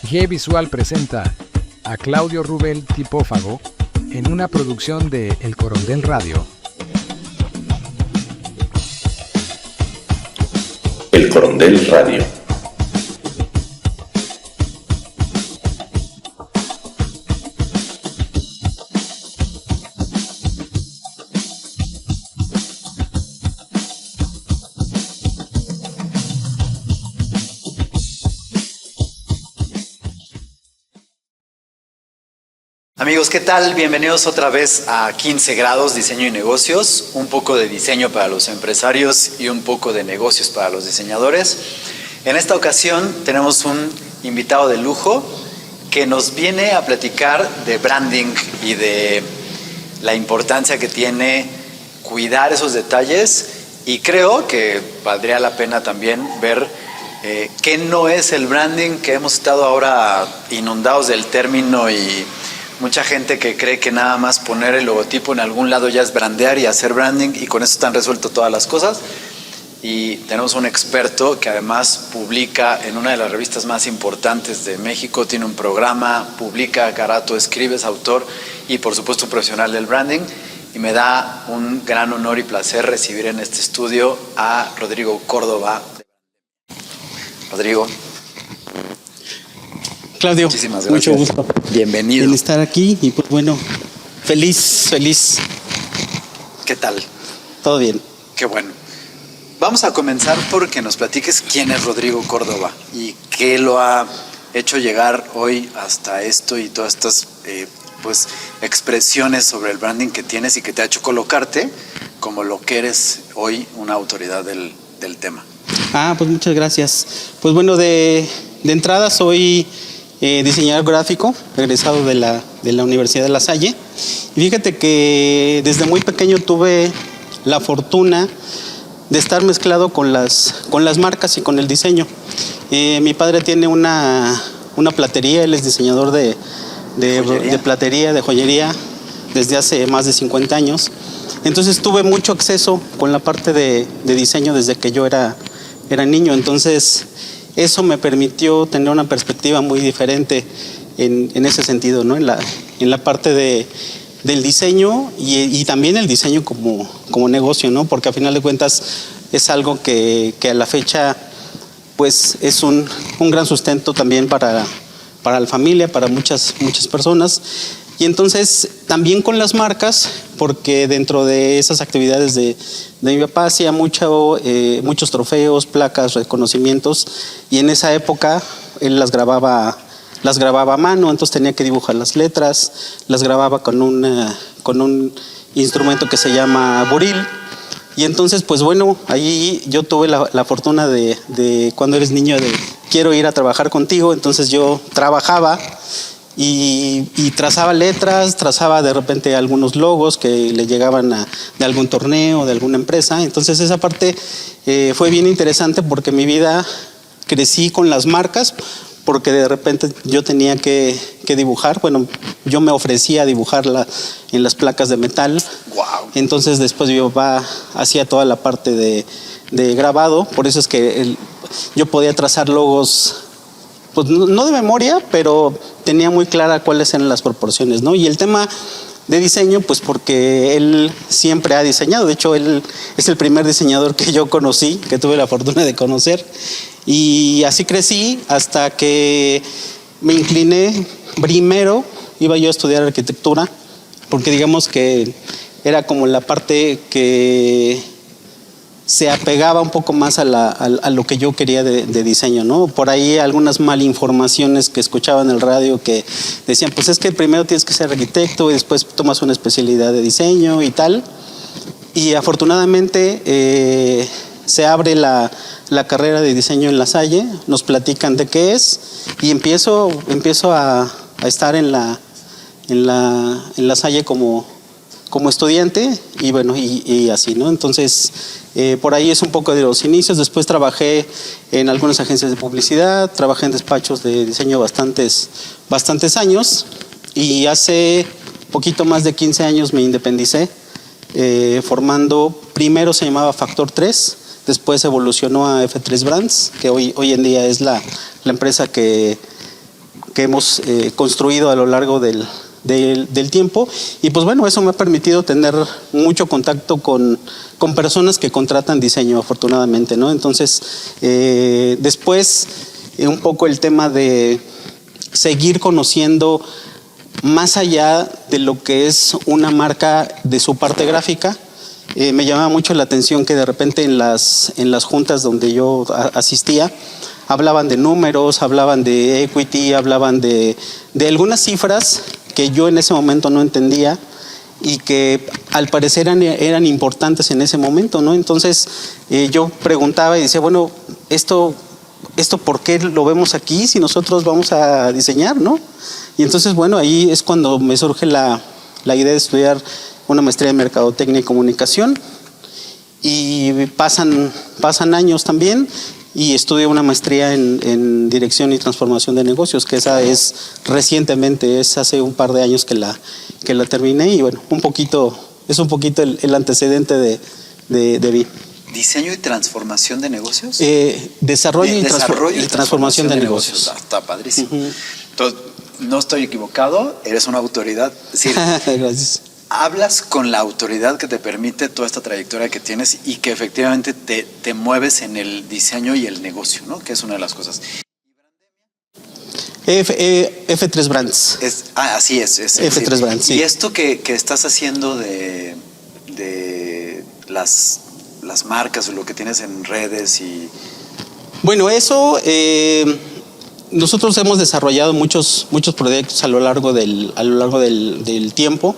G Visual presenta a Claudio Rubel Tipófago en una producción de El Corondel Radio. El Corondel Radio. Amigos, ¿qué tal? Bienvenidos otra vez a 15 grados Diseño y Negocios, un poco de diseño para los empresarios y un poco de negocios para los diseñadores. En esta ocasión tenemos un invitado de lujo que nos viene a platicar de branding y de la importancia que tiene cuidar esos detalles, y creo que valdría la pena también ver qué no es el branding, que hemos estado ahora inundados del término y mucha gente que cree que nada más poner el logotipo en algún lado ya es brandear y hacer branding, y con eso están resueltas todas las cosas. Y tenemos un experto que además publica en una de las revistas más importantes de México, tiene un programa, publica cada rato, escribe, es autor y por supuesto un profesional del branding. Y me da un gran honor y placer recibir en este estudio a Rodrigo Córdoba. Rodrigo. Claudio, muchísimas gracias. Mucho gusto. Bienvenido. En estar aquí y pues bueno, feliz. ¿Qué tal? Todo bien. Qué bueno. Vamos a comenzar porque nos platiques quién es Rodrigo Córdoba y qué lo ha hecho llegar hoy hasta esto y todas estas pues expresiones sobre el branding que tienes y que te ha hecho colocarte como lo que eres hoy, una autoridad del tema. Pues muchas gracias. Pues bueno, de entrada soy diseñador gráfico, egresado de la Universidad de La Salle. Y fíjate que desde muy pequeño tuve la fortuna de estar mezclado con las marcas y con el diseño. Mi padre tiene una platería, él es diseñador de platería, de joyería, desde hace más de 50 años. Entonces tuve mucho acceso con la parte de diseño desde que yo era niño. Entonces eso me permitió tener una perspectiva muy diferente en ese sentido, ¿no? En la parte del diseño y también el diseño como negocio, ¿no? Porque a final de cuentas es algo que a la fecha pues es un gran sustento también para la familia, para muchas personas. Y entonces también con las marcas, porque dentro de esas actividades de mi papá hacía muchos trofeos, placas, reconocimientos, y en esa época él las grababa a mano, entonces tenía que dibujar las letras, las grababa con un instrumento que se llama buril. Y entonces, pues bueno, ahí yo tuve la fortuna de cuando eres niño de quiero ir a trabajar contigo, entonces yo trabajaba y trazaba letras, trazaba de repente algunos logos que le llegaban de algún torneo, de alguna empresa. Entonces esa parte fue bien interesante porque mi vida crecí con las marcas, porque de repente yo tenía que dibujar. Bueno, yo me ofrecía a dibujarla en las placas de metal. Wow. Entonces después mi papá hacía toda la parte de grabado, por eso es que yo podía trazar logos, pues no de memoria, pero tenía muy clara cuáles eran las proporciones, ¿no? Y el tema de diseño, pues porque él siempre ha diseñado. De hecho, él es el primer diseñador que yo conocí, que tuve la fortuna de conocer. Y así crecí hasta que me incliné. Primero iba yo a estudiar arquitectura, porque digamos que era como la parte que se apegaba un poco más a lo que yo quería de diseño, ¿no? Por ahí algunas malinformaciones que escuchaba en el radio que decían, pues es que primero tienes que ser arquitecto y después tomas una especialidad de diseño y tal. Y afortunadamente se abre la carrera de diseño en La Salle, nos platican de qué es y empiezo a estar en la Salle como estudiante y bueno, y así, ¿no? Entonces, por ahí es un poco de los inicios. Después trabajé en algunas agencias de publicidad, trabajé en despachos de diseño bastantes años, y hace poquito más de 15 años me independicé, formando, primero se llamaba Factor 3, después evolucionó a F3 Brands, que hoy en día es la empresa que que hemos construido a lo largo del tiempo. Y pues bueno, eso me ha permitido tener mucho contacto con personas que contratan diseño, afortunadamente, ¿no? Entonces, después, un poco el tema de seguir conociendo más allá de lo que es una marca de su parte gráfica. Me llamaba mucho la atención que de repente en las juntas donde yo asistía, hablaban de números, hablaban de equity, hablaban de algunas cifras que yo en ese momento no entendía y que al parecer eran importantes en ese momento, ¿no? Entonces yo preguntaba y decía, bueno, ¿esto por qué lo vemos aquí si nosotros vamos a diseñar, ¿no? Y entonces, bueno, ahí es cuando me surge la idea de estudiar una maestría en Mercadotecnia y Comunicación, y pasan años también y estudio una maestría en Dirección y Transformación de Negocios, que esa es recientemente, es hace un par de años que la terminé, y bueno, es un poquito el antecedente de mí. ¿Diseño y transformación de negocios? Desarrollo y transformación de negocios. Está padrísimo. Entonces, no estoy equivocado, eres una autoridad. Es decir, gracias. Hablas con la autoridad que te permite toda esta trayectoria que tienes y que efectivamente te mueves en el diseño y el negocio, ¿no? Que es una de las cosas. F3 Brands. Así es. F3 Brands, sí. Y esto que estás haciendo de las marcas o lo que tienes en redes y... Bueno, eso... nosotros hemos desarrollado muchos proyectos a lo largo del tiempo,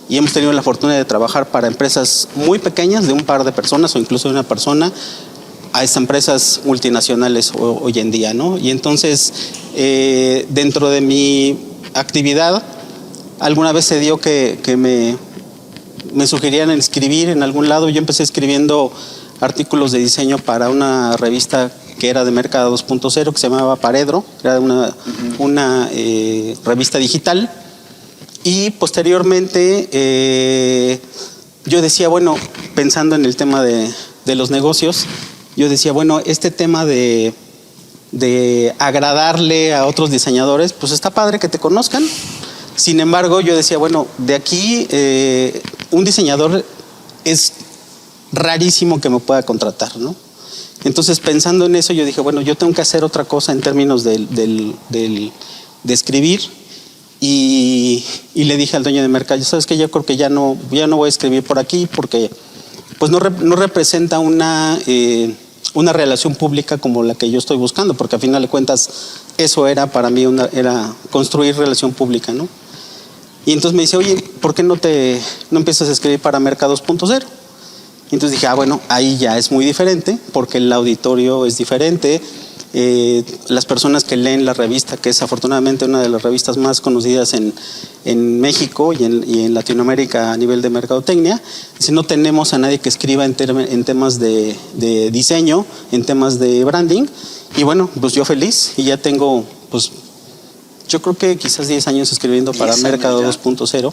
y hemos tenido la fortuna de trabajar para empresas muy pequeñas, de un par de personas o incluso de una persona, a estas empresas multinacionales hoy en día, ¿no? Y entonces, dentro de mi actividad, alguna vez se dio que me sugerían escribir en algún lado. Yo empecé escribiendo artículos de diseño para una revista que era de Mercado 2.0, que se llamaba Paredro, era una revista digital. Y posteriormente yo decía, bueno, pensando en el tema de los negocios, yo decía, bueno, este tema de agradarle a otros diseñadores, pues está padre que te conozcan. Sin embargo, yo decía, bueno, de aquí un diseñador es rarísimo que me pueda contratar, ¿no? Entonces, pensando en eso, yo dije, bueno, yo tengo que hacer otra cosa en términos de escribir. Y le dije al dueño de mercado, ¿sabes qué? Yo creo que ya no voy a escribir por aquí, porque pues no representa una relación pública como la que yo estoy buscando, porque a final de cuentas eso era para mí era construir relación pública, ¿no? Y entonces me dice, oye, ¿por qué no empiezas a escribir para Mercado 2.0? Y entonces dije, bueno, ahí ya es muy diferente, porque el auditorio es diferente. Las personas que leen la revista, que es afortunadamente una de las revistas más conocidas en México y en Latinoamérica a nivel de mercadotecnia, si no tenemos a nadie que escriba en temas de diseño, en temas de branding. Y bueno, pues yo feliz, y ya tengo, pues yo creo que quizás 10 años escribiendo para Mercado 2.0.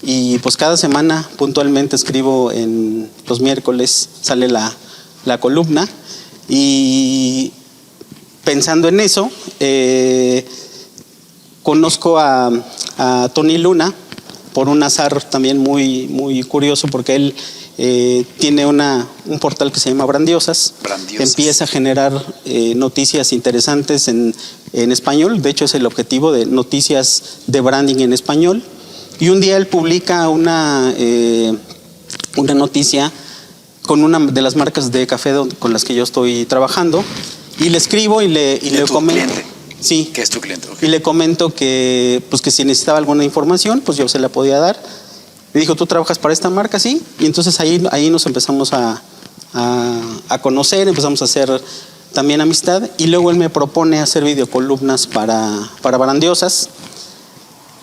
Y pues cada semana puntualmente escribo, en los miércoles sale la columna. Y pensando en eso, conozco a Tony Luna por un azar también muy, muy curioso, porque él tiene un portal que se llama Brandiosas. Empieza a generar noticias interesantes en español. De hecho, es el objetivo de noticias de branding en español. Y un día él publica una noticia con una de las marcas de café con las que yo estoy trabajando, y le escribo y le comento. ¿Cliente? Sí. ¿Qué es tu cliente? Okay. Y le comento que si necesitaba alguna información, pues yo se la podía dar. Me dijo, ¿tú trabajas para esta marca? Sí. Y entonces ahí nos empezamos a conocer, empezamos a hacer también amistad, y luego él me propone hacer videocolumnas para Brandiosas.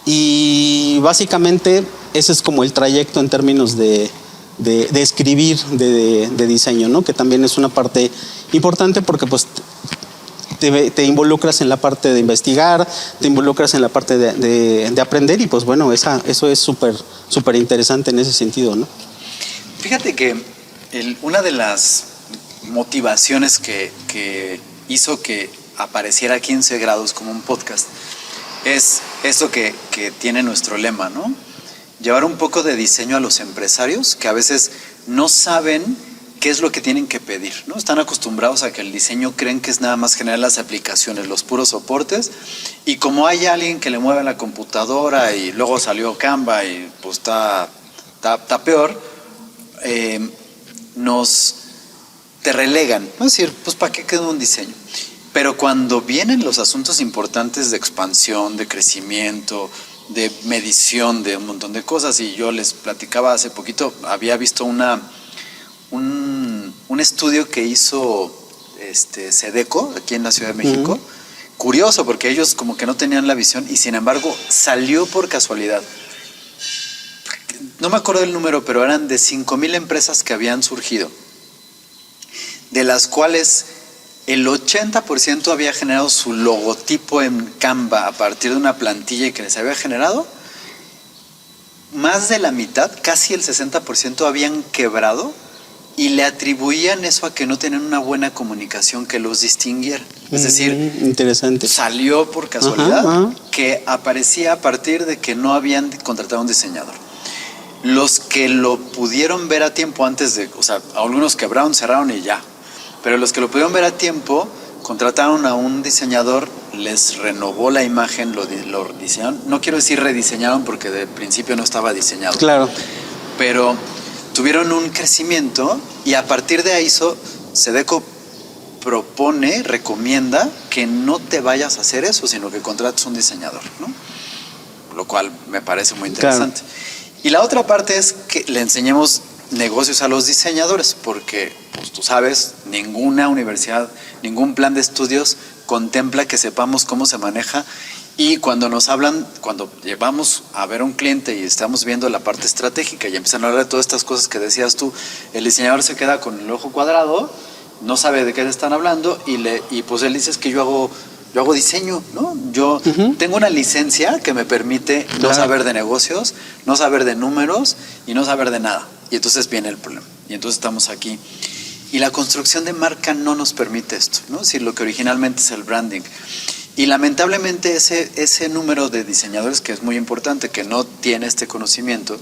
Y básicamente ese es como el trayecto en términos de escribir de diseño, ¿no? Que también es una parte importante, porque pues te involucras en la parte de investigar, te involucras en la parte de aprender, y pues bueno, eso es súper interesante en ese sentido, ¿no? Fíjate que una de las motivaciones que hizo que apareciera 15 grados como un podcast, es eso que tiene nuestro lema, ¿no? Llevar un poco de diseño a los empresarios que a veces no saben qué es lo que tienen que pedir, ¿no? Están acostumbrados a que el diseño creen que es nada más generar las aplicaciones, los puros soportes, y como hay alguien que le mueve la computadora y luego salió Canva y pues está peor, te relegan, ¿no? Es decir, pues ¿para qué quedó un diseño? Pero cuando vienen los asuntos importantes de expansión, de crecimiento, de medición de un montón de cosas, y yo les platicaba hace poquito, había visto un estudio que hizo Sedeco aquí en la Ciudad de México. Uh-huh. Curioso, porque ellos como que no tenían la visión y sin embargo salió por casualidad. No me acuerdo del número, pero eran de 5,000 empresas que habían surgido, de las cuales el 80% había generado su logotipo en Canva a partir de una plantilla que les había generado. Más de la mitad, casi el 60%, habían quebrado y le atribuían eso a que no tenían una buena comunicación que los distinguiera. Es decir, interesante. Salió por casualidad que aparecía a partir de que no habían contratado a un diseñador. Los que lo pudieron ver a tiempo antes de, o sea, algunos quebraron, cerraron y ya. Pero los que lo pudieron ver a tiempo, contrataron a un diseñador, les renovó la imagen, lo diseñaron. No quiero decir rediseñaron porque de principio no estaba diseñado. Claro. Pero tuvieron un crecimiento y a partir de ahí Sedeco recomienda que no te vayas a hacer eso, sino que contrates un diseñador, ¿no? Lo cual me parece muy interesante. Claro. Y la otra parte es que le enseñemos negocios a los diseñadores, porque pues, tú sabes, ninguna universidad, ningún plan de estudios contempla que sepamos cómo se maneja. Y cuando nos hablan, cuando llevamos a ver a un cliente y estamos viendo la parte estratégica y empiezan a hablar de todas estas cosas que decías tú, el diseñador se queda con el ojo cuadrado, no sabe de qué le están hablando y pues él dice es que yo hago diseño, ¿no? Yo tengo una licencia que me permite no saber de negocios, no saber de números y no saber de nada. Y entonces viene el problema. Y entonces estamos aquí. Y la construcción de marca no nos permite esto, ¿no? Es decir, lo que originalmente es el branding. Y lamentablemente ese número de diseñadores, que es muy importante, que no tiene este conocimiento,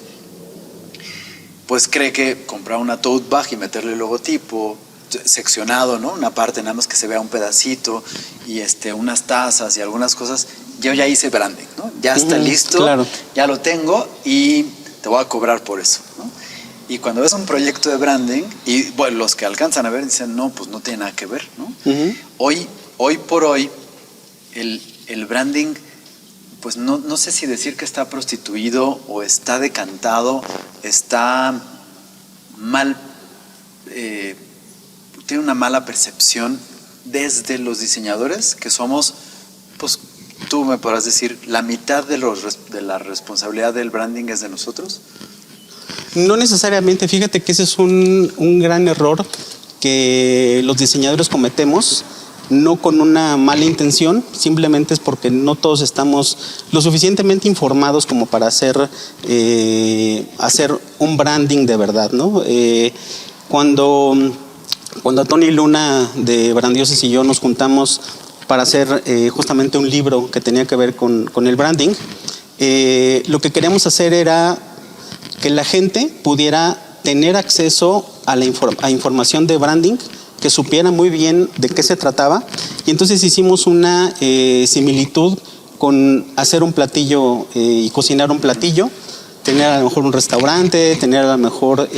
pues cree que comprar una tote bag y meterle el logotipo seccionado, ¿no? Una parte nada más que se vea un pedacito y unas tazas y algunas cosas. Yo ya hice branding, ¿no? Ya está listo, claro. Ya lo tengo y te voy a cobrar por eso, ¿no? Y cuando ves un proyecto de branding, y bueno, los que alcanzan a ver dicen, no, pues no tiene nada que ver, ¿no? Hoy por hoy, el branding, pues no sé si decir que está prostituido o está decantado, está mal, tiene una mala percepción desde los diseñadores, que somos, pues tú me podrás decir, la mitad de la responsabilidad del branding es de nosotros. No necesariamente, fíjate que ese es un gran error que los diseñadores cometemos, no con una mala intención, simplemente es porque no todos estamos lo suficientemente informados como para hacer un branding de verdad, ¿no? Cuando Tony Luna de Brandioses y yo nos juntamos para hacer justamente un libro que tenía que ver con el branding, lo que queríamos hacer era que la gente pudiera tener acceso a información de branding, que supiera muy bien de qué se trataba, y entonces hicimos una similitud con hacer un platillo y cocinar un platillo, tener a lo mejor un restaurante, tener a lo mejor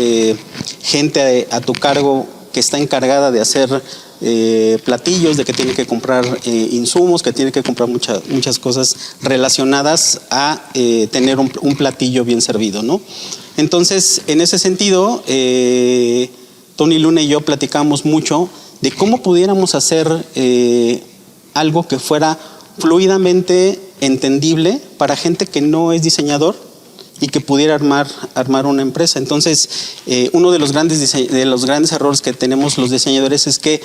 gente a tu cargo que está encargada de hacer platillos, de que tiene que comprar insumos, que tiene que comprar muchas cosas relacionadas a tener un platillo bien servido, ¿no? Entonces, en ese sentido, Tony Luna y yo platicamos mucho de cómo pudiéramos hacer algo que fuera fluidamente entendible para gente que no es diseñador y que pudiera armar una empresa. Entonces, uno de los grandes errores que tenemos los diseñadores es que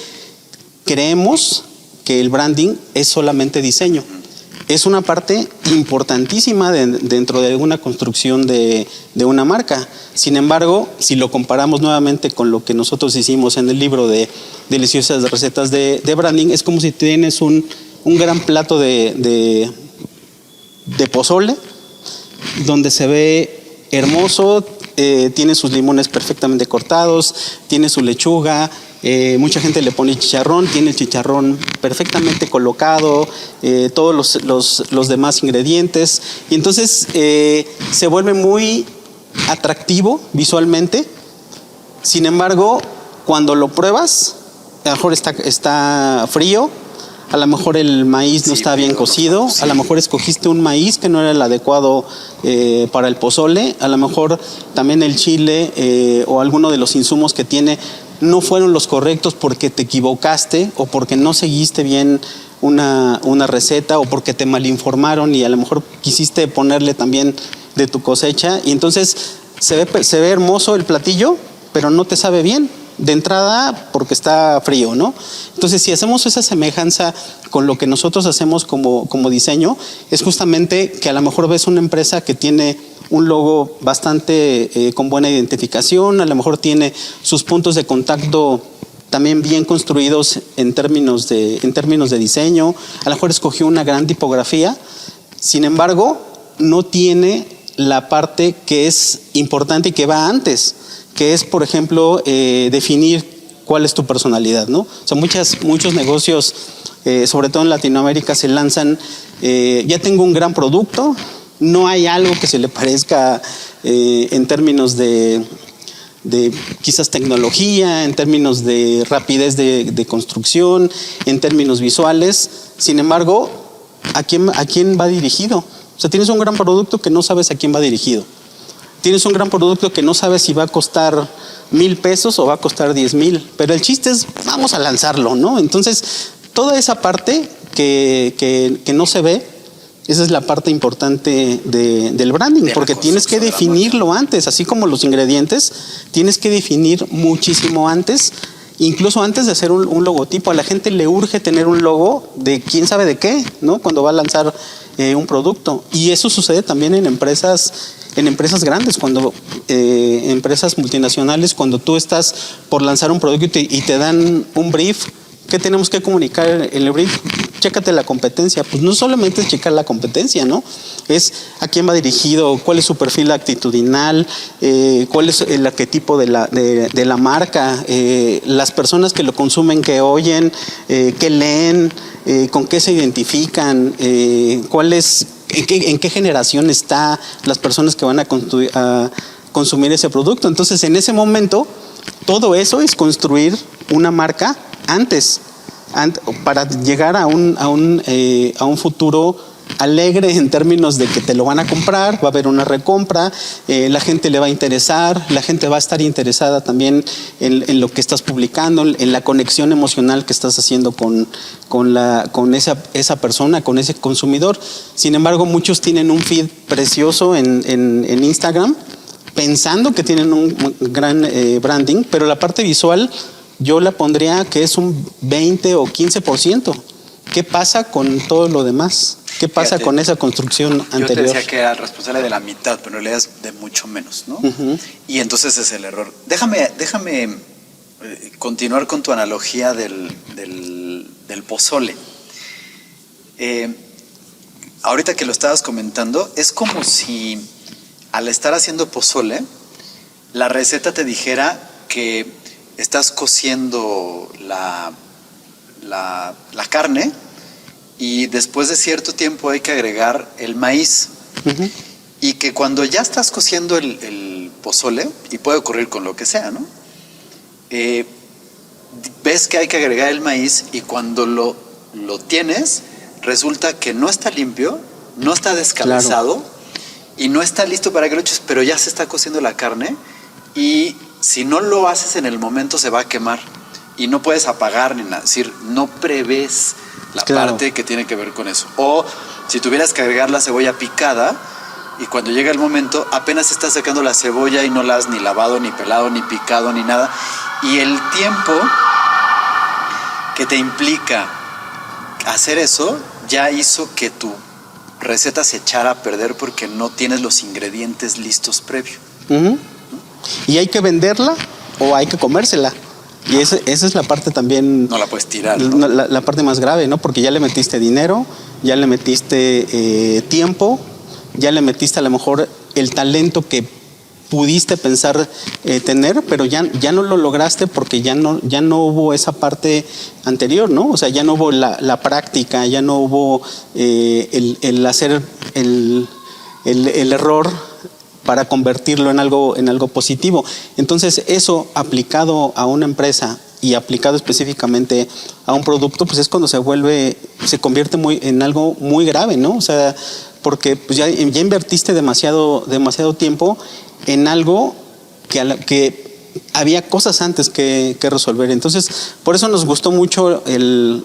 creemos que el branding es solamente diseño. es una parte importantísima dentro de una construcción de una marca. Sin embargo, si lo comparamos nuevamente con lo que nosotros hicimos en el libro de deliciosas recetas de branding, es como si tienes un gran plato de pozole, donde se ve hermoso, tiene sus limones perfectamente cortados, tiene su lechuga, mucha gente le pone chicharrón, tiene el chicharrón perfectamente colocado, todos los demás ingredientes, y entonces se vuelve muy atractivo visualmente. Sin embargo, cuando lo pruebas, a lo mejor está frío, a lo mejor el maíz no está bien cocido, a lo mejor escogiste un maíz que no era el adecuado para el pozole, a lo mejor también el chile o alguno de los insumos que tiene no fueron los correctos porque te equivocaste o porque no seguiste bien una receta o porque te malinformaron y a lo mejor quisiste ponerle también de tu cosecha, y entonces se ve hermoso el platillo, pero no te sabe bien. De entrada, porque está frío, ¿no? Entonces, si hacemos esa semejanza con lo que nosotros hacemos como diseño, es justamente que a lo mejor ves una empresa que tiene un logo bastante con buena identificación, a lo mejor tiene sus puntos de contacto también bien construidos en términos de diseño, a lo mejor escogió una gran tipografía, sin embargo, no tiene la parte que es importante y que va antes, que es, por ejemplo, definir cuál es tu personalidad, ¿no? O sea, muchos negocios, sobre todo en Latinoamérica, se lanzan, ya tengo un gran producto, no hay algo que se le parezca en términos de quizás tecnología, en términos de rapidez de construcción, en términos visuales. Sin embargo, ¿a quién va dirigido? O sea, tienes un gran producto que no sabes a quién va dirigido. Tienes un gran producto que no sabes si va a costar 1,000 pesos o va a costar 10,000, pero el chiste es, vamos a lanzarlo, ¿no? Entonces, toda esa parte que no se ve, esa es la parte importante del branding, porque tienes que definirlo antes, así como los ingredientes, tienes que definir muchísimo antes, incluso antes de hacer un logotipo. A la gente le urge tener un logo de quién sabe de qué, ¿no? Cuando va a lanzar un producto. Y eso sucede también en empresas grandes, cuando empresas multinacionales, cuando tú estás por lanzar un producto y te dan un brief, ¿qué tenemos que comunicar en el brief? Chécate la competencia. Pues no solamente es checar la competencia, ¿no? Es a quién va dirigido, cuál es su perfil actitudinal, cuál es el arquetipo de la marca, las personas que lo consumen, que oyen, que leen, con qué se identifican, en qué generación está las personas que van a consumir ese producto. Entonces, en ese momento, todo eso es construir una marca antes, para llegar a un futuro alegre en términos de que te lo van a comprar, va a haber una recompra, la gente le va a interesar, la gente va a estar interesada también en lo que estás publicando, en la conexión emocional que estás haciendo con esa persona, con ese consumidor. Sin embargo, muchos tienen un feed precioso en Instagram, pensando que tienen un gran branding, pero la parte visual yo la pondría que es un 20 o 15%. ¿Qué pasa con todo lo demás? ¿Qué pasa con esa construcción anterior? Yo te decía que era el responsable de la mitad, pero en realidad es de mucho menos, ¿no? Uh-huh. Y entonces es el error. Déjame continuar con tu analogía del pozole. Ahorita que lo estabas comentando, es como si al estar haciendo pozole, la receta te dijera que estás cociendo la carne y después de cierto tiempo hay que agregar el maíz. Uh-huh. Y que cuando ya estás cociendo el pozole, y puede ocurrir con lo que sea, ¿no? Ves que hay que agregar el maíz y cuando lo tienes, resulta que no está limpio, no está descabezado, claro, y no está listo para que lo eches, pero ya se está cociendo la carne y si no lo haces en el momento se va a quemar y no puedes apagar ni nada, es decir, no prevés la parte que tiene que ver con eso. O si tuvieras que agregar la cebolla picada y cuando llega el momento apenas estás sacando la cebolla y no la has ni lavado, ni pelado, ni picado, ni nada, y el tiempo que te implica hacer eso ya hizo que tu receta se echara a perder porque no tienes los ingredientes listos previo. Uh-huh. Y hay que venderla o hay que comérsela. Y esa es la parte también... No la puedes tirar, ¿no? La parte más grave, ¿no? Porque ya le metiste dinero, ya le metiste tiempo, ya le metiste a lo mejor el talento que pudiste pensar tener, pero ya no lo lograste porque ya no hubo esa parte anterior, ¿no? O sea, ya no hubo la práctica, ya no hubo el hacer el error para convertirlo en algo positivo. Entonces, eso aplicado a una empresa y aplicado específicamente a un producto, pues es cuando se convierte en algo muy grave, ¿no? O sea, porque pues ya invertiste demasiado tiempo en algo que había cosas antes que resolver. Entonces, por eso nos gustó mucho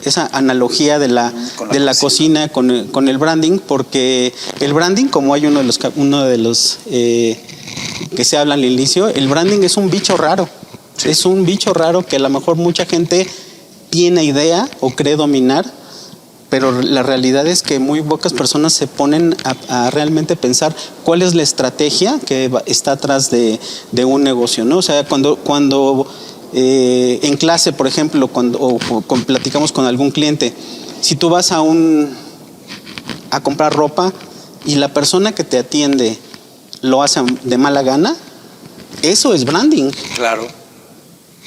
esa analogía de la cocina con el branding, porque el branding, como hay uno de los que se habla al inicio, el branding es un bicho raro. Sí. Es un bicho raro que a lo mejor mucha gente tiene idea o cree dominar, pero la realidad es que muy pocas personas se ponen a realmente pensar cuál es la estrategia que está atrás de un negocio, ¿no? O sea, cuando en clase, por ejemplo, o platicamos con algún cliente, si tú vas a comprar ropa y la persona que te atiende lo hace de mala gana, eso es branding. Claro.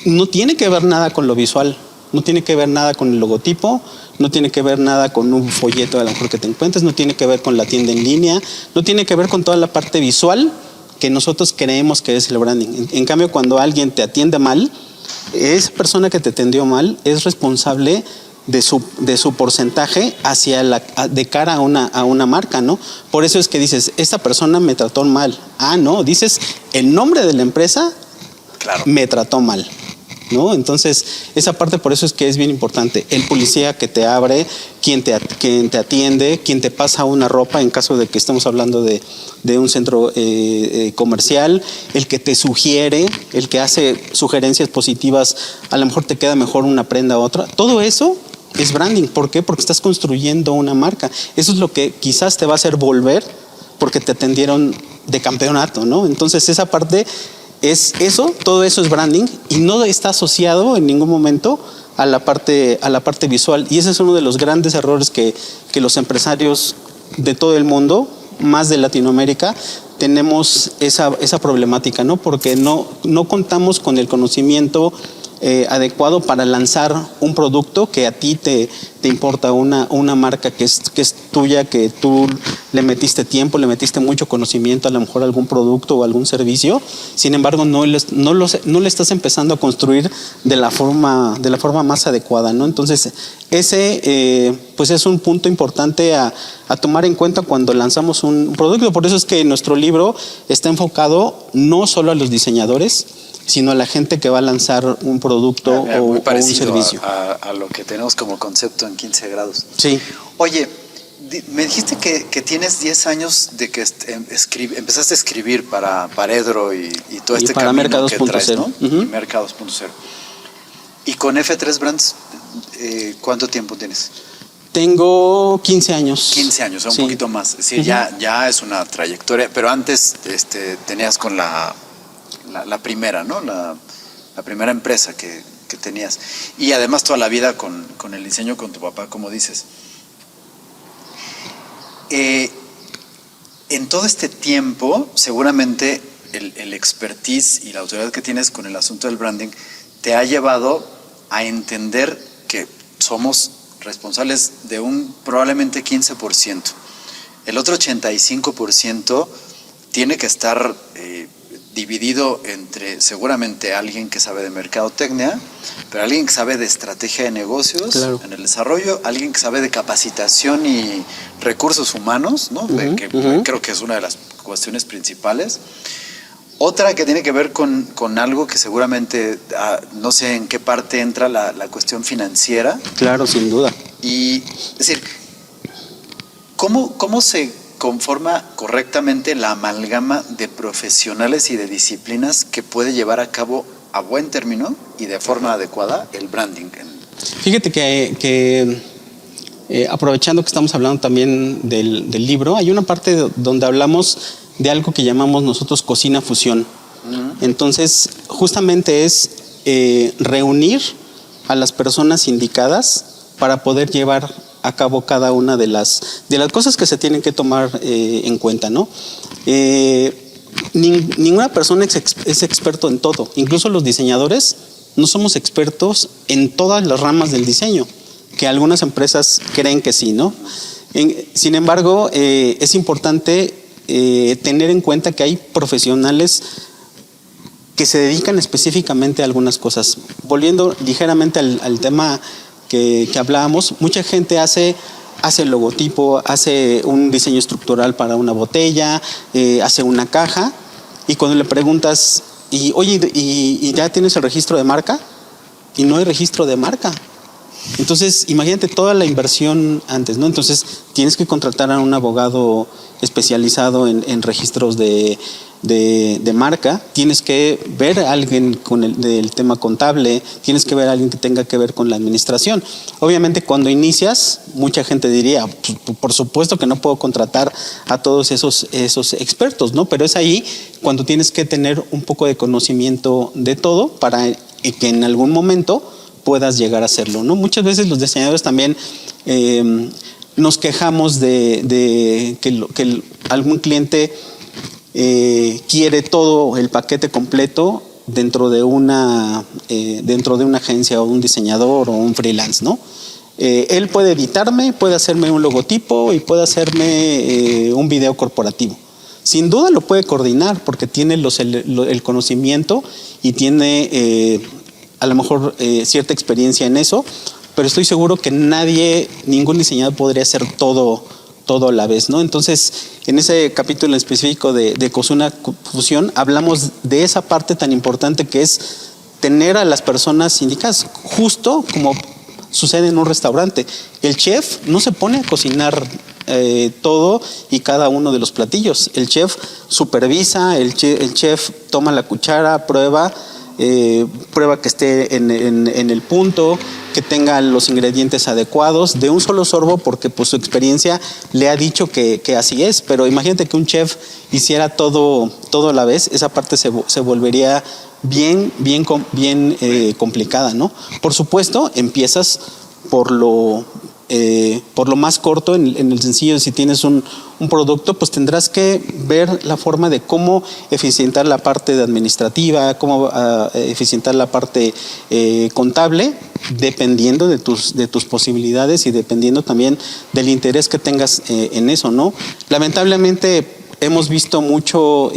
No tiene que ver nada con lo visual, no tiene que ver nada con el logotipo, no tiene que ver nada con un folleto a lo mejor que te encuentres, no tiene que ver con la tienda en línea, no tiene que ver con toda la parte visual que nosotros creemos que es el branding. En cambio, cuando alguien te atiende mal, esa persona que te atendió mal es responsable de su porcentaje de cara a una marca, ¿no? Por eso es que dices, esta persona me trató mal. Ah, no, dices el nombre de la empresa, claro, me trató mal, ¿no? Entonces, esa parte por eso es que es bien importante. El policía que te abre, quien te atiende, quien te pasa una ropa, en caso de que estemos hablando de un centro comercial, el que te sugiere, el que hace sugerencias positivas, a lo mejor te queda mejor una prenda u otra. Todo eso es branding. ¿Por qué? Porque estás construyendo una marca. Eso es lo que quizás te va a hacer volver porque te atendieron de campeonato, ¿no? Entonces, esa parte... todo eso es branding y no está asociado en ningún momento a la parte visual. Y ese es uno de los grandes errores que los empresarios de todo el mundo, más de Latinoamérica, tenemos esa problemática, ¿no? Porque no contamos con el conocimiento adecuado para lanzar un producto que a ti te importa, una marca que es tuya, que tú le metiste tiempo, le metiste mucho conocimiento, a lo mejor algún producto o algún servicio. Sin embargo, no le estás empezando a construir de la forma más adecuada, ¿no? Entonces, ese pues es un punto importante a tomar en cuenta cuando lanzamos un producto. Por eso es que nuestro libro está enfocado no solo a los diseñadores, sino a la gente que va a lanzar un producto o un servicio. A lo que tenemos como concepto en 15 grados. Sí. Oye, me dijiste que tienes 10 años de que empezaste a escribir para Edro y todo este para camino Mercados. que traes, ¿no? Uh-huh. Mercados.0. Y con F3 Brands, ¿cuánto tiempo tienes? Tengo 15 años. 15 años, un sí. poquito más. Es decir, Uh-huh. ya es una trayectoria, pero antes tenías con la primera, ¿no? La primera empresa que tenías. Y además toda la vida con el diseño con tu papá, como dices. En todo este tiempo, seguramente el expertise y la autoridad que tienes con el asunto del branding te ha llevado a entender que somos responsables de un probablemente 15%. El otro 85% tiene que estar dividido entre seguramente alguien que sabe de mercadotecnia, pero alguien que sabe de estrategia de negocios, claro, en el desarrollo, alguien que sabe de capacitación y recursos humanos, ¿no? Uh-huh, que creo que es una de las cuestiones principales. Otra que tiene que ver con algo que seguramente, no sé en qué parte entra la cuestión financiera. Claro, sin duda. Y, es decir, ¿cómo se conforma correctamente la amalgama de profesionales y de disciplinas que puede llevar a cabo a buen término y de forma adecuada el branding? Fíjate que aprovechando que estamos hablando también del libro, hay una parte donde hablamos de algo que llamamos nosotros cocina fusión. Entonces, justamente es reunir a las personas indicadas para poder llevar a cabo cada una de las cosas que se tienen que tomar en cuenta, ¿no? Ninguna persona es experto en todo. Incluso los diseñadores no somos expertos en todas las ramas del diseño, que algunas empresas creen que sí, ¿no? Sin embargo, es importante tener en cuenta que hay profesionales que se dedican específicamente a algunas cosas. Volviendo ligeramente al tema que hablábamos, mucha gente hace el logotipo, hace un diseño estructural para una botella, hace una caja, y cuando le preguntas, ¿y ya tienes el registro de marca? Y no hay registro de marca. Entonces, imagínate toda la inversión antes, ¿no? Entonces, tienes que contratar a un abogado especializado en registros de marca, tienes que ver a alguien del tema contable, tienes que ver a alguien que tenga que ver con la administración. Obviamente, cuando inicias, mucha gente diría, por supuesto que no puedo contratar a todos esos expertos, ¿no? Pero es ahí cuando tienes que tener un poco de conocimiento de todo para que en algún momento puedas llegar a hacerlo, ¿no? Muchas veces los diseñadores también nos quejamos de que algún cliente quiere todo el paquete completo dentro de una agencia o un diseñador o un freelance, ¿no? Él puede editarme, puede hacerme un logotipo y puede hacerme un video corporativo. Sin duda lo puede coordinar porque tiene el conocimiento y tiene a lo mejor cierta experiencia en eso, pero estoy seguro que ningún diseñador podría hacer todo a la vez, ¿no? Entonces, en ese capítulo en específico de Cocina Fusión, hablamos de esa parte tan importante que es tener a las personas indicadas, justo como sucede en un restaurante. El chef no se pone a cocinar todo y cada uno de los platillos. El chef supervisa, el chef toma la cuchara, prueba que esté en el punto, que tenga los ingredientes adecuados de un solo sorbo, porque pues su experiencia le ha dicho que así es. Pero imagínate que un chef hiciera todo a la vez, esa parte se volvería bien complicada, ¿no? Por supuesto, empiezas por lo más corto, en el sencillo. Si tienes un producto, pues tendrás que ver la forma de cómo eficientar la parte administrativa, cómo eficientar la parte contable, dependiendo de tus posibilidades y dependiendo también del interés que tengas en eso, ¿no? Lamentablemente hemos visto muchos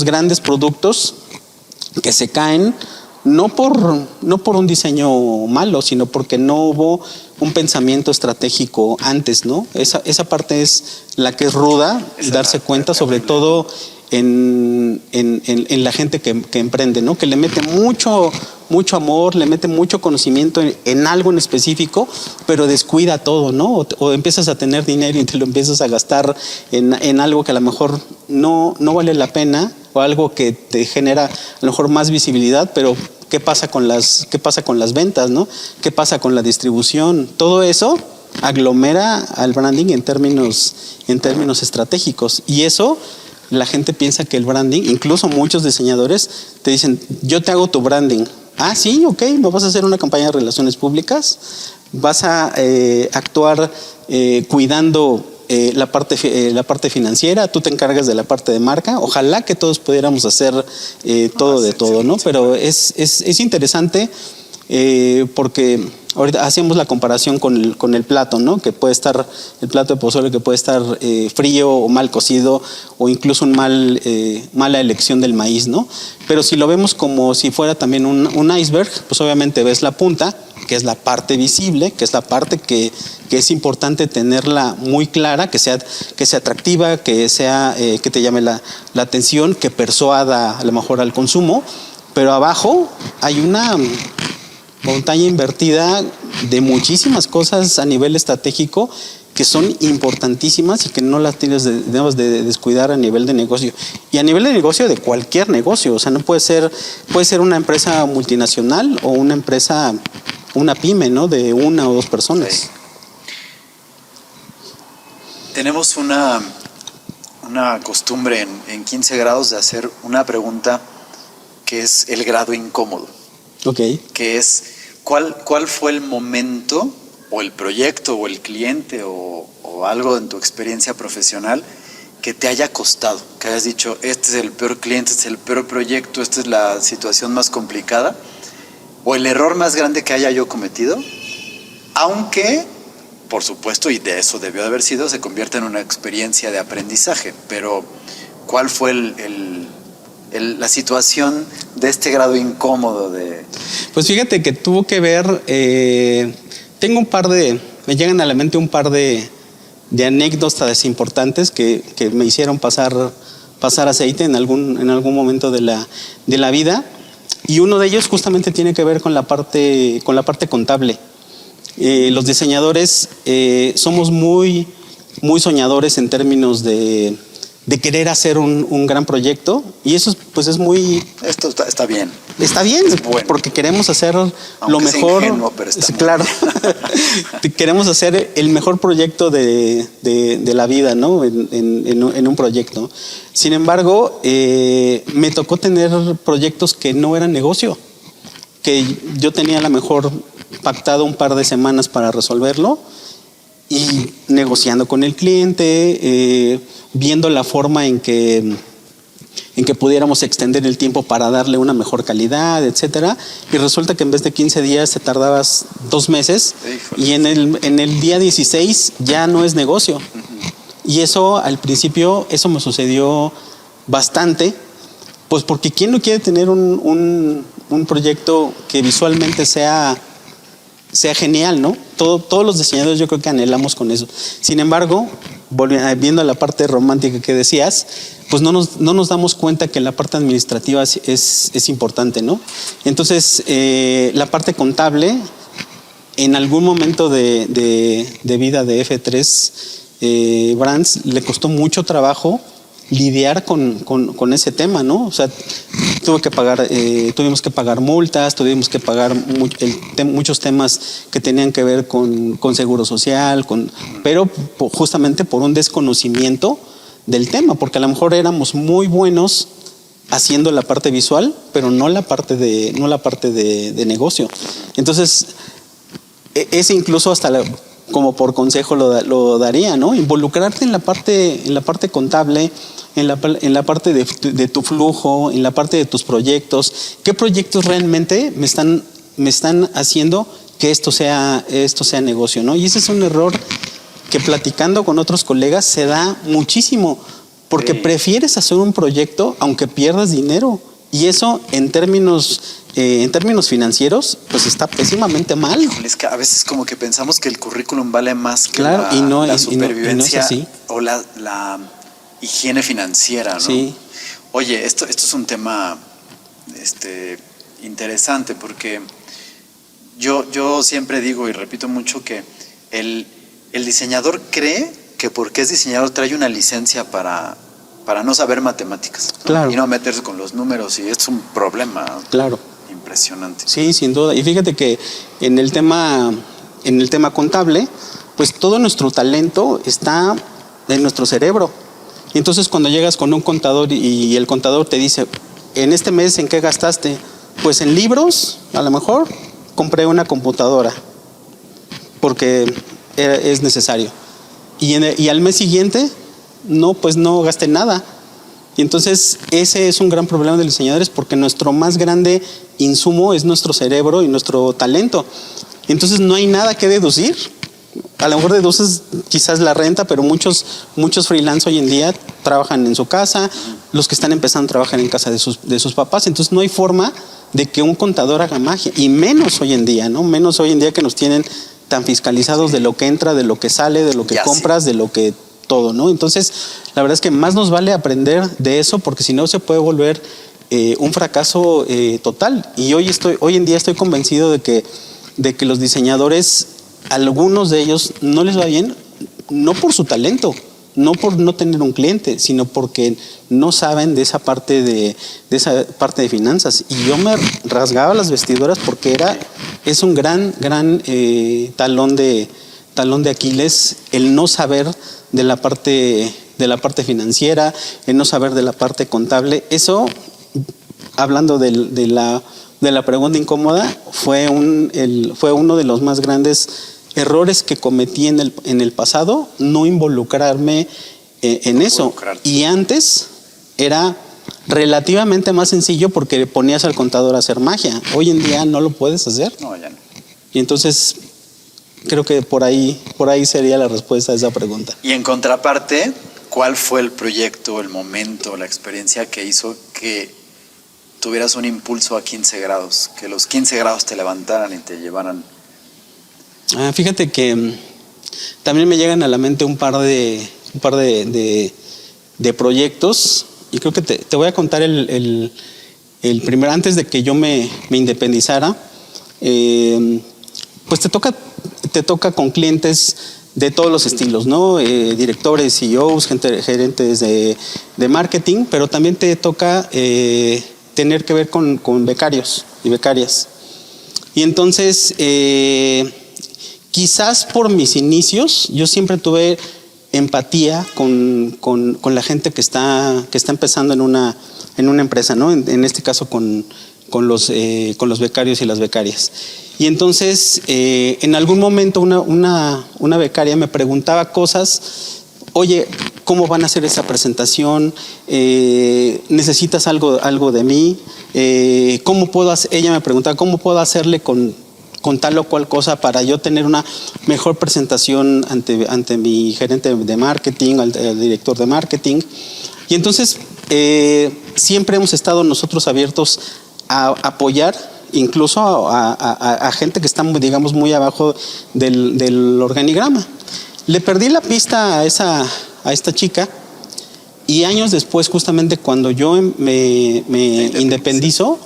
grandes productos que se caen, no por un diseño malo, sino porque no hubo un pensamiento estratégico antes, ¿no? Esa parte es la que es ruda, darse cuenta, sobre todo en la gente que emprende, ¿no? Que le mete mucho amor, le mete mucho conocimiento en algo en específico, pero descuida todo, ¿no? O empiezas a tener dinero y te lo empiezas a gastar en algo que a lo mejor no vale la pena, o algo que te genera a lo mejor más visibilidad, pero ¿qué pasa con las ventas, ¿no? ¿Qué pasa con la distribución? Todo eso aglomera al branding en términos estratégicos. Y eso, la gente piensa que el branding, incluso muchos diseñadores te dicen, yo te hago tu branding. Ah, sí, ok, ¿me vas a hacer una campaña de relaciones públicas? ¿Vas a actuar cuidando la parte financiera? ¿Tú te encargas de la parte de marca? Ojalá que todos pudiéramos hacer todo de todo, ¿no? Pero es interesante porque ahorita hacemos la comparación con el plato, ¿no? Que puede estar, el plato de pozole que puede estar frío o mal cocido, o incluso mala elección del maíz, ¿no? Pero si lo vemos como si fuera también un iceberg, pues obviamente ves la punta, que es la parte visible, que es la parte que es importante tenerla muy clara, que sea atractiva, que te llame la atención, que persuada a lo mejor al consumo. Pero abajo hay una montaña invertida de muchísimas cosas a nivel estratégico que son importantísimas y que no las debemos de descuidar a nivel de negocio. Y a nivel de negocio, de cualquier negocio. O sea, no puede ser una empresa multinacional o una pyme, ¿no? De una o dos personas. Sí. tenemos una costumbre en 15 grados de hacer una pregunta que es el grado incómodo. Ok. Que es, ¿cuál fue el momento o el proyecto o el cliente o algo en tu experiencia profesional que te haya costado? Que hayas dicho, este es el peor cliente, este es el peor proyecto, esta es la situación más complicada, o el error más grande que haya yo cometido, aunque, por supuesto, y de eso debió de haber sido, se convierte en una experiencia de aprendizaje. Pero, ¿cuál fue la situación de este grado incómodo de...? Pues fíjate que tuvo que ver, me llegan a la mente un par de anécdotas importantes que me hicieron pasar aceite en algún momento de la vida, y uno de ellos justamente tiene que ver con la parte contable. Los diseñadores somos muy, muy soñadores en términos de querer hacer un gran proyecto, y eso pues es muy... Esto está bien. Está bien, bueno, porque queremos hacer aunque lo mejor. sea ingenuo, pero está claro. Queremos hacer el mejor proyecto de la vida, ¿no? En un proyecto. Sin embargo, me tocó tener proyectos que no eran negocio, que yo tenía a lo mejor pactado un par de semanas para resolverlo, y negociando con el cliente, viendo la forma en que pudiéramos extender el tiempo para darle una mejor calidad, etcétera, y resulta que en vez de 15 días te tardabas 2 meses. Híjole. Y en el día 16 ya no es negocio. Y eso al principio, eso me sucedió bastante, pues porque ¿quién no quiere tener un proyecto que visualmente sea genial, ¿no? Todos los diseñadores yo creo que anhelamos con eso. Sin embargo, viendo la parte romántica que decías, pues no nos damos cuenta que la parte administrativa es importante, ¿no? Entonces, la parte contable, en algún momento de vida de F3 Brands, le costó mucho trabajo lidiar con ese tema, ¿no? O sea, tuvimos que pagar multas, tuvimos que pagar muchos temas que tenían que ver con seguro social, pero justamente por un desconocimiento del tema, porque a lo mejor éramos muy buenos haciendo la parte visual, pero no la parte de negocio. Entonces, ese incluso hasta como por consejo lo daría, ¿no? Involucrarte en la parte contable, en la parte de tu flujo, en la parte de tus proyectos. ¿Qué proyectos realmente me están haciendo que esto sea negocio, ¿no? Y ese es un error que, platicando con otros colegas, se da muchísimo, porque prefieres hacer un proyecto aunque pierdas dinero, y eso en términos financieros pues está pésimamente mal. Es que a veces como que pensamos que el currículum vale más que la supervivencia, y no es así. O la higiene financiera, ¿no? Sí. Oye, esto es un tema interesante, porque yo siempre digo y repito mucho que el diseñador cree que porque es diseñador trae una licencia para no saber matemáticas, ¿no? Claro. Y no meterse con los números, y es un problema. Claro. Impresionante. Sí, sin duda. Y fíjate que en el tema contable, pues todo nuestro talento está en nuestro cerebro. Y entonces cuando llegas con un contador y el contador te dice, en este mes, ¿en qué gastaste? Pues en libros, a lo mejor compré una computadora porque es necesario. Y al mes siguiente, no, pues no gasté nada. Y entonces ese es un gran problema de los diseñadores, porque nuestro más grande insumo es nuestro cerebro y nuestro talento. Entonces no hay nada que deducir. A lo mejor deduces quizás la renta, pero muchos freelance hoy en día trabajan en su casa, los que están empezando trabajan en casa de sus papás. Entonces no hay forma de que un contador haga magia, y menos hoy en día, ¿no? Menos hoy en día que nos tienen tan fiscalizados de lo que entra, de lo que sale, de lo que compras, de lo que todo, ¿no? Entonces, la verdad es que más nos vale aprender de eso, porque si no se puede volver un fracaso total. Y hoy en día estoy convencido de que los diseñadores, algunos de ellos no les va bien, no por su talento, no por no tener un cliente, sino porque no saben de esa parte de finanzas. Y yo me rasgaba las vestiduras porque es un gran talón de talón de Aquiles el no saber de la parte financiera, el no saber de la parte contable. Eso, hablando de la pregunta incómoda, fue uno de los más grandes errores que cometí en el pasado, no involucrarme en eso. Y antes era relativamente más sencillo porque ponías al contador a hacer magia. Hoy en día no lo puedes hacer. No, ya no. Y entonces creo que por ahí sería la respuesta a esa pregunta. Y en contraparte, ¿cuál fue el proyecto, el momento, la experiencia que hizo que tuvieras un impulso a 15 grados? Que los 15 grados te levantaran y te llevaran. Fíjate que también me llegan a la mente un par de proyectos, y creo que te voy a contar el primero. Antes de que yo me independizara, pues te toca con clientes de todos los estilos, ¿no? Directores, CEOs, gerentes de marketing, pero también te toca tener que ver con becarios y becarias. Y entonces, quizás por mis inicios, yo siempre tuve empatía con la gente que está empezando en una empresa, ¿no? En este caso con los becarios y las becarias. Y entonces, en algún momento una becaria me preguntaba cosas. Oye, ¿cómo van a hacer esa presentación? ¿Necesitas algo de mí? ¿Cómo puedo hacer? Ella me preguntaba, ¿cómo puedo hacerle con tal o cual cosa para yo tener una mejor presentación ante mi gerente de marketing, al director de marketing? Y entonces, siempre hemos estado nosotros abiertos a apoyar incluso a gente que está, digamos, muy abajo del organigrama. Le perdí la pista a esta chica, y años después, justamente cuando yo me independizo,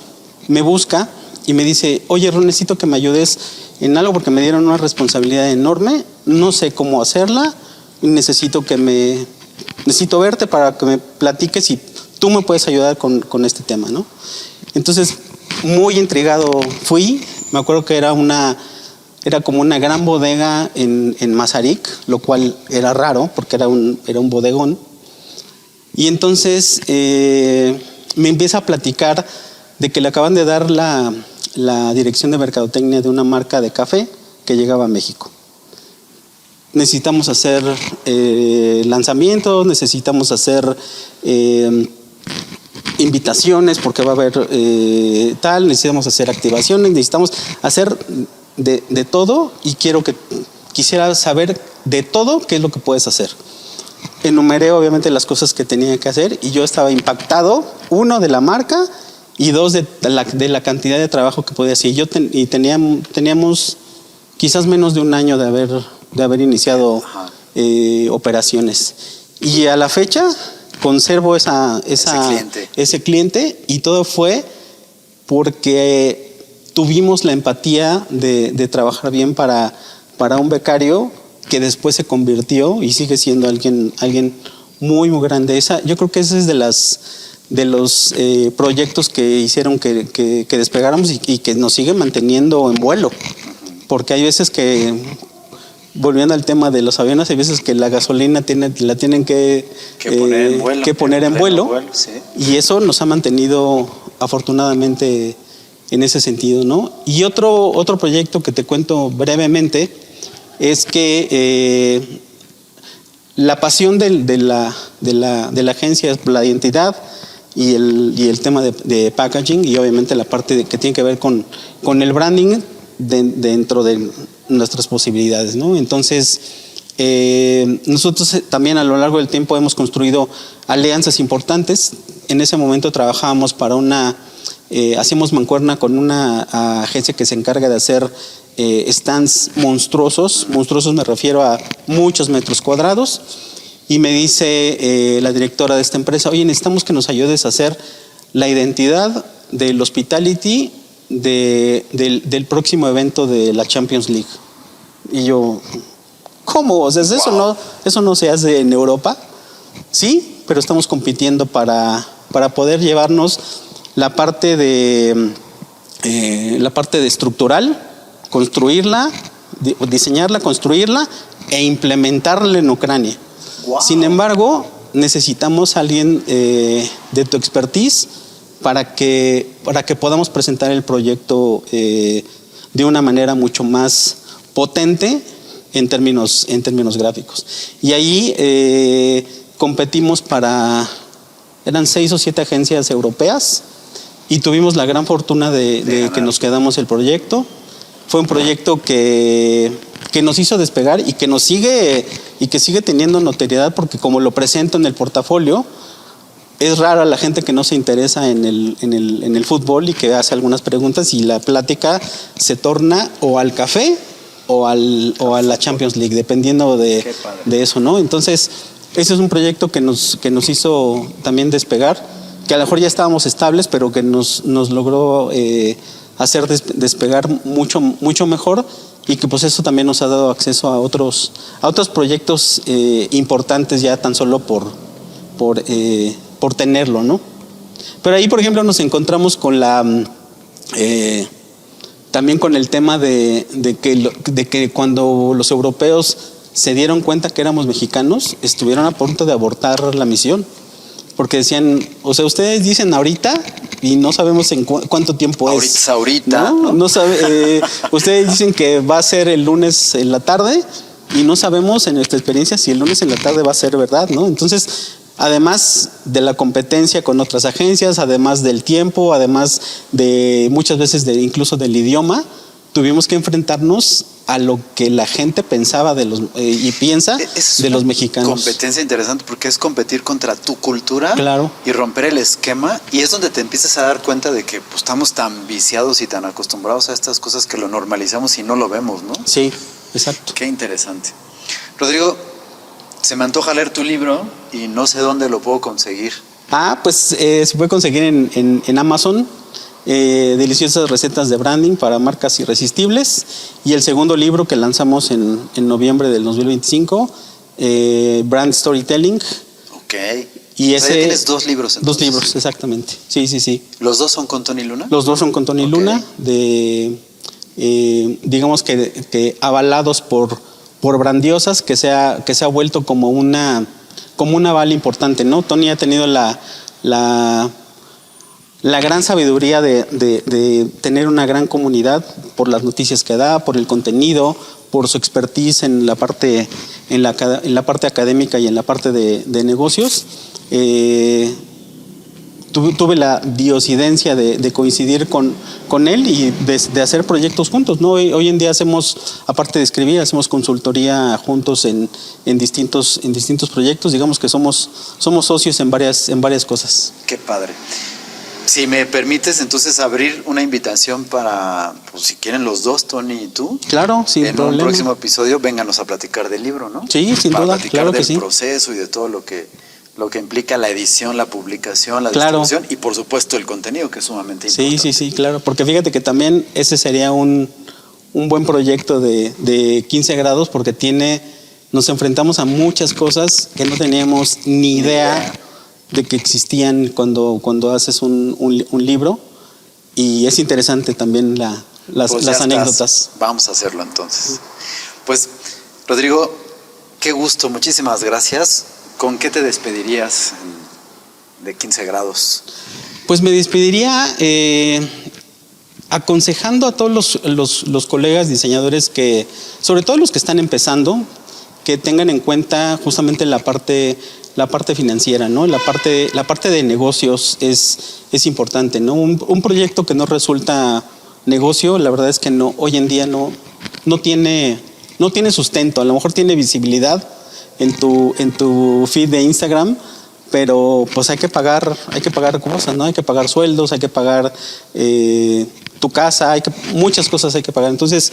me busca y me dice: oye, Ron, necesito que me ayudes en algo porque me dieron una responsabilidad enorme, no sé cómo hacerla, y necesito verte para que me platiques si tú me puedes ayudar con este tema, ¿no? Entonces, muy intrigado fui. Me acuerdo que era como una gran bodega en Mazarik, lo cual era raro porque era un bodegón. Y entonces me empieza a platicar de que le acaban de dar la dirección de mercadotecnia de una marca de café que llegaba a México. Necesitamos hacer lanzamientos, necesitamos hacer invitaciones porque va a haber necesitamos hacer activaciones, necesitamos hacer de todo, y quisiera saber de todo qué es lo que puedes hacer. Enumeré obviamente las cosas que tenía que hacer, y yo estaba impactado, uno, de la marca, y dos, de la cantidad de trabajo que podía hacer. Teníamos quizás menos de un año de haber iniciado operaciones, y a la fecha conservo ese cliente, y todo fue porque tuvimos la empatía de trabajar bien para un becario que después se convirtió y sigue siendo alguien muy, muy grande. Yo creo que ese es de los proyectos que hicieron que despegáramos y que nos sigue manteniendo en vuelo. Porque hay veces que, volviendo al tema de los aviones, hay veces que la gasolina la tienen que poner en vuelo, sí. Y eso nos ha mantenido afortunadamente en ese sentido, ¿no? Y otro proyecto que te cuento brevemente es que la pasión de la agencia es la identidad y el tema de packaging, y obviamente la parte que tiene que ver con el branding dentro de nuestras posibilidades, ¿no? Entonces, nosotros también a lo largo del tiempo hemos construido alianzas importantes. En ese momento trabajábamos hacíamos mancuerna con una agencia que se encarga de hacer stands monstruosos. Monstruosos me refiero a muchos metros cuadrados. Y me dice la directora de esta empresa: oye, necesitamos que nos ayudes a hacer la identidad del hospitality del próximo evento de la Champions League. Y yo, ¿cómo? O sea, eso no se hace en Europa. Sí, pero estamos compitiendo para poder llevarnos la parte de estructural, construirla, diseñarla, construirla e implementarla en Ucrania. Wow. Sin embargo, necesitamos a alguien de tu expertise para que podamos presentar el proyecto de una manera mucho más potente en términos gráficos. Y ahí competimos eran 6 o 7 agencias europeas y tuvimos la gran fortuna de que nos quedamos el proyecto. Fue un proyecto que nos hizo despegar y que sigue teniendo notoriedad, porque como lo presento en el portafolio, es rara la gente que no se interesa en el fútbol y que hace algunas preguntas y la plática se torna o al café o a la Champions League, dependiendo de eso, ¿no? Entonces, ese es un proyecto que nos hizo también despegar, que a lo mejor ya estábamos estables, pero que nos logró hacer despegar mucho mejor, y que pues eso también nos ha dado acceso a otros proyectos importantes, ya tan solo por tenerlo, ¿no? Pero ahí, por ejemplo, nos encontramos con también con el tema de que cuando los europeos se dieron cuenta que éramos mexicanos, estuvieron a punto de abortar la misión, porque decían, o sea, ustedes dicen ahorita y no sabemos en cuánto tiempo es. Ahorita. No sabe, ustedes dicen que va a ser el lunes en la tarde y no sabemos en nuestra experiencia si el lunes en la tarde va a ser verdad, ¿no? Entonces, además de la competencia con otras agencias, además del tiempo, además de muchas veces incluso del idioma, tuvimos que enfrentarnos a lo que la gente pensaba y piensa de los mexicanos. Competencia interesante, porque es competir contra tu cultura, claro, y romper el esquema, y es donde te empiezas a dar cuenta de que pues, estamos tan viciados y tan acostumbrados a estas cosas que lo normalizamos y no lo vemos, ¿no? Sí, exacto. Qué interesante. Rodrigo, se me antoja leer tu libro y no sé dónde lo puedo conseguir. Pues se puede conseguir en Amazon. Deliciosas recetas de branding para marcas irresistibles, y el segundo libro que lanzamos en noviembre del 2025, Brand Storytelling. Ok. Y ese, tienes 2 libros entonces. 2 libros, exactamente. Sí. ¿Los 2 son con Tony Luna? Los 2 son con Tony Luna, digamos que avalados por Brandiosas, que se ha vuelto como una aval importante, ¿no? Tony ha tenido la gran sabiduría de tener una gran comunidad por las noticias que da, por el contenido, por su expertise en la parte académica y en la parte de negocios. Tuve la diosidencia de coincidir con él y de hacer proyectos juntos, ¿no? Hoy en día aparte de escribir, hacemos consultoría juntos en distintos proyectos. Digamos que somos socios en varias cosas. Qué padre. Si me permites, entonces abrir una invitación para, pues, si quieren los 2, Tony y tú. Claro, sin problema. En un próximo episodio, vénganos a platicar del libro, ¿no? Sí, sin duda, claro que sí. Para platicar del proceso y de todo lo que implica la edición, la publicación, la distribución y, por supuesto, el contenido, que es sumamente importante. Sí, claro. Porque fíjate que también ese sería un buen proyecto de 15 grados, porque nos enfrentamos a muchas cosas que no teníamos ni idea de que existían cuando haces un libro, y es interesante también las anécdotas. Vamos a hacerlo entonces. Pues, Rodrigo, qué gusto, muchísimas gracias. ¿Con qué te despedirías de 15 grados? Pues me despediría aconsejando a todos los colegas diseñadores, que, sobre todo los que están empezando, que tengan en cuenta justamente la parte financiera, ¿no? La parte de negocios es importante, ¿no? Un proyecto que no resulta negocio, la verdad es que hoy en día no tiene sustento. A lo mejor tiene visibilidad en tu feed de Instagram, pero pues hay que pagar cosas, ¿no? Hay que pagar sueldos, hay que pagar tu casa, muchas cosas hay que pagar. Entonces,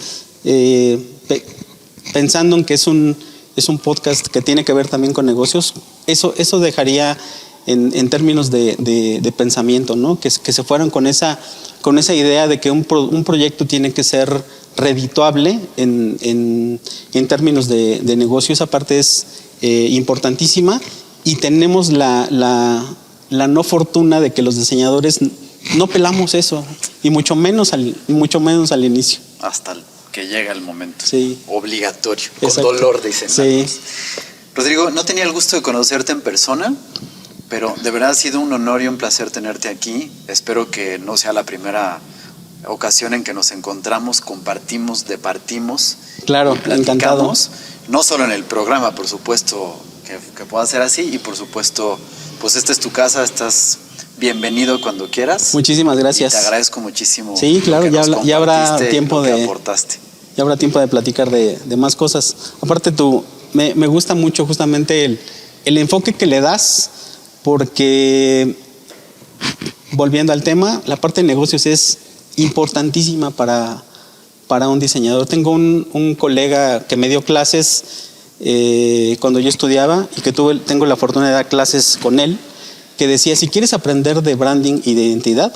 pensando en que es un podcast que tiene que ver también con negocios, eso dejaría en términos de pensamiento, ¿no? Que se fueran con esa idea de que un proyecto tiene que ser redituable en términos de negocio. Esa parte es importantísima, y tenemos la no fortuna de que los diseñadores no pelamos eso, y mucho menos al inicio. Qué que llega el momento. Sí. Obligatorio, Exacto. con dolor, dicen. Sí. Rodrigo, no tenía el gusto de conocerte en persona, pero de verdad ha sido un honor y un placer tenerte aquí. Espero que no sea la primera ocasión en que nos encontramos, compartimos, departimos. Claro, y platicamos. encantado. No solo en el programa, por supuesto, que pueda ser así, y por supuesto, pues esta es tu casa, estás bienvenido cuando quieras. Muchísimas gracias. Y te agradezco muchísimo. Sí, claro, lo que nos ya habrá compartiste y tiempo lo que de aportaste. Ya habrá tiempo de platicar de más cosas. Aparte me gusta mucho justamente el enfoque que le das, porque volviendo al tema, la parte de negocios es importantísima para un diseñador. Tengo un colega que me dio clases cuando yo estudiaba y que tengo la fortuna de dar clases con él, que decía, si quieres aprender de branding y de identidad,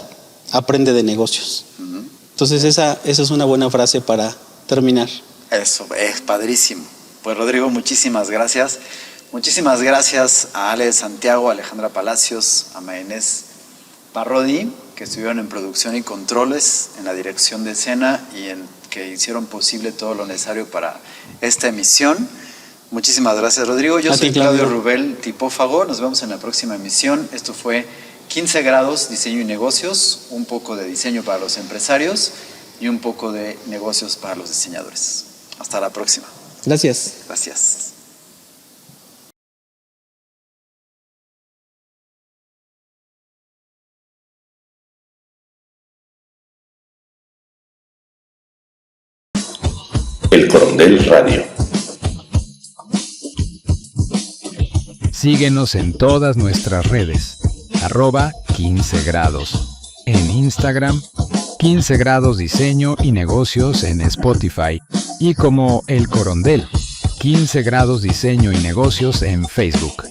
aprende de negocios. Uh-huh. Entonces esa es una buena frase para terminar. Eso, es padrísimo. Pues Rodrigo, muchísimas gracias. Muchísimas gracias a Ale Santiago, a Alejandra Palacios, a Maynés Parrodi, que estuvieron en producción y controles, en la dirección de escena y que hicieron posible todo lo necesario para esta emisión. Muchísimas gracias, Rodrigo. Yo soy Claudio Rubel, tipófago. Nos vemos en la próxima emisión. Esto fue 15 grados, diseño y negocios, un poco de diseño para los empresarios y un poco de negocios para los diseñadores. Hasta la próxima. Gracias. Gracias. El Corondel Radio. Síguenos en todas nuestras redes, @15 grados. En Instagram, 15 grados diseño y negocios en Spotify. Y como El Corondel, 15 grados diseño y negocios en Facebook.